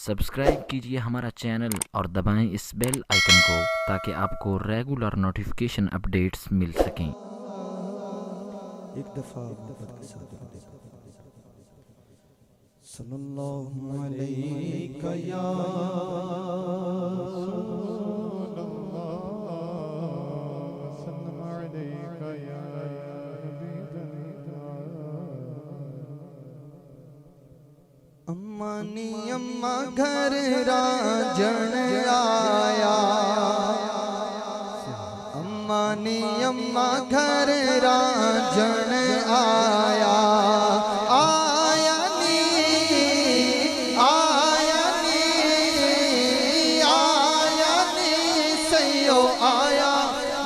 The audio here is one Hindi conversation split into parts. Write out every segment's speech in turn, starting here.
सब्सक्राइब कीजिए हमारा चैनल और दबाएं इस बेल आइकन को ताकि आपको रेगुलर नोटिफिकेशन अपडेट्स मिल सकें। एक दफा मोहब्बत के साथ सल्लल्लाहु अलैहि या अम्मा नी अम्मा घर रांझण आया, अम्मा नी अम्मा घर रांझण आया, आया नी आया नी आया नी सयो आया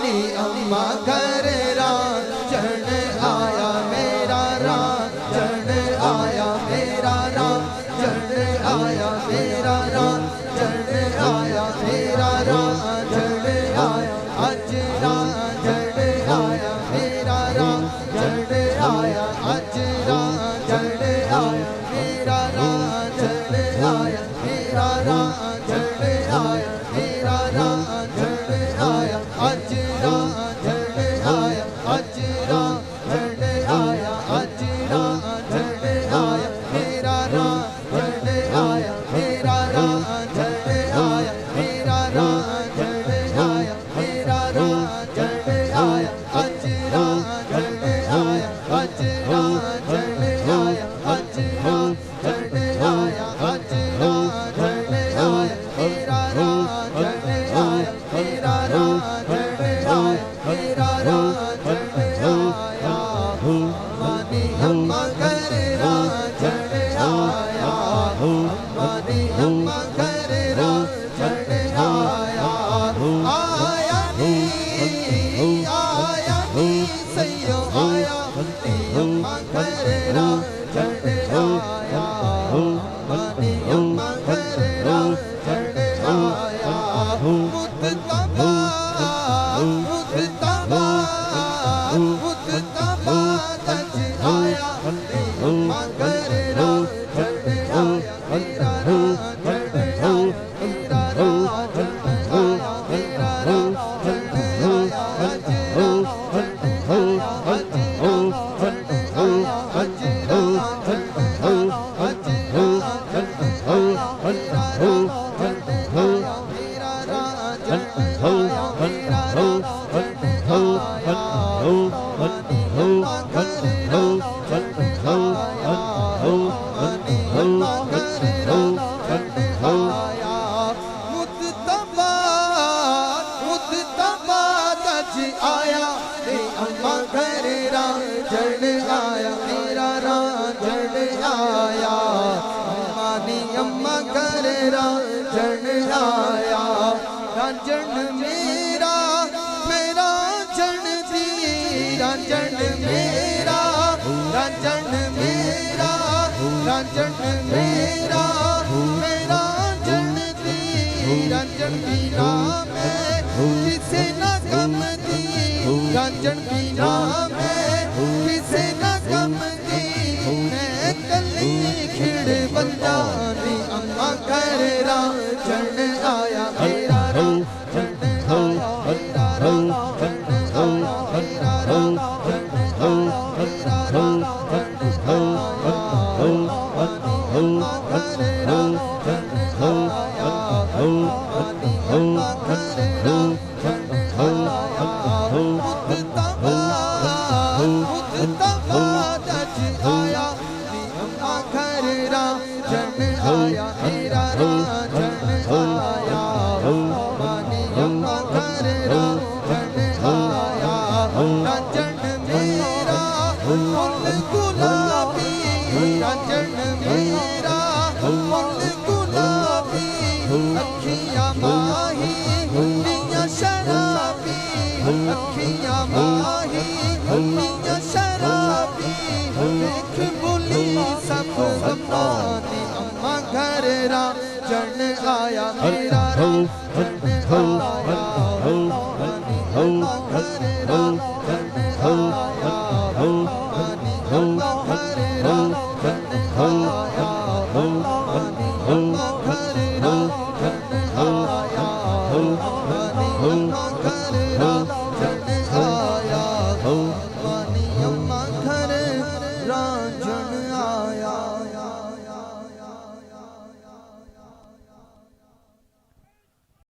नी अम्मा घर रांझण आया, मेरा रांझण आया, मेरा रांझण आया, मेरा रांझण आया, मेरा रांझण आया, अज रांझण आया, मेरा रांझण आया, अज रांझण आया, मेरा रांझण आया, मेरा रांझण आया, मेरा रांझण आया, अज रांझण आया, अज रांझण आया, अज रांझण आया, मेरा रांझण आया, मेरा रांझण आया, मेरा रांझण आया, मेरा रांझण आया, अज रांझण आया, अज रांझण आया, अज रांझण आया, अज रांझण आया, मेरा रांझण आया, मेरा रांझण आया, मेरा रांझण आया, मानी अम्मा घर रांझण आया, मानी अम्मा घर रांझण आया, आया नी सयो आया नी अम्मा घर रांझण आया, मानी अम्मा घर रांझण आया, मुत्तबा मुत्तबा मुत्तबा तज आया नी अम्मा घर रांझण आया, मेरा रांझण आया, मेरा रांझण आया, मेरा रांझण आया, अज रांझण आया, अज रांझण आया, अज रांझण आया, अज रांझण आया, मेरा रांझण आया, मेरा रांझण आया, मेरा रांझण आया, मानी अम्मा घर रांझण आया, मानी अम्मा घर रांझण आया, मुत्तबा मुत्तबा तज आया रे अम्मा घर रांझण आया, मेरा रांझण आया, मानी अम्मा घर रांझण आया, रांझण मेरा मेरा रांझण दी रांझण मेरा रांझण मेरा रांझण मेरा मेरा रांझण दी रांझण बिना मैं किसे न गम दी, रांझण बिना मैं किसे न गम दी, मैं कली खिड़ बंदा नी अम्मा घर रांझण आया, मेरा रांझण आया, मेरा रांझण आया, मेरा रांझण आया, मेरा रांझण आया, मानी अम्मा घर रांझण आया, मानी अम्मा घर रांझण आया, मुत्तबा मुत्तबा तज आया नी अम्मा घर रांझण आया, मेरा रांझण आया, मानी अम्मा घर रांझण आया, रांझण मेरा फुल गुलाबी, रांझण मेरा फुल गुलाबी, अखियां माही दियां शराबी, अखियां माही दियां शराबी, देख बुली सब गमानी अम्मा घर रांझण आया, मेरा रांझण आया, मानी अम्मा घर रांझण आया, मानी अम्मा घर रांझण आया, मानी अम्मा घर राजन आया वानी अम्मा घर राजन आया वानी अम्मा घर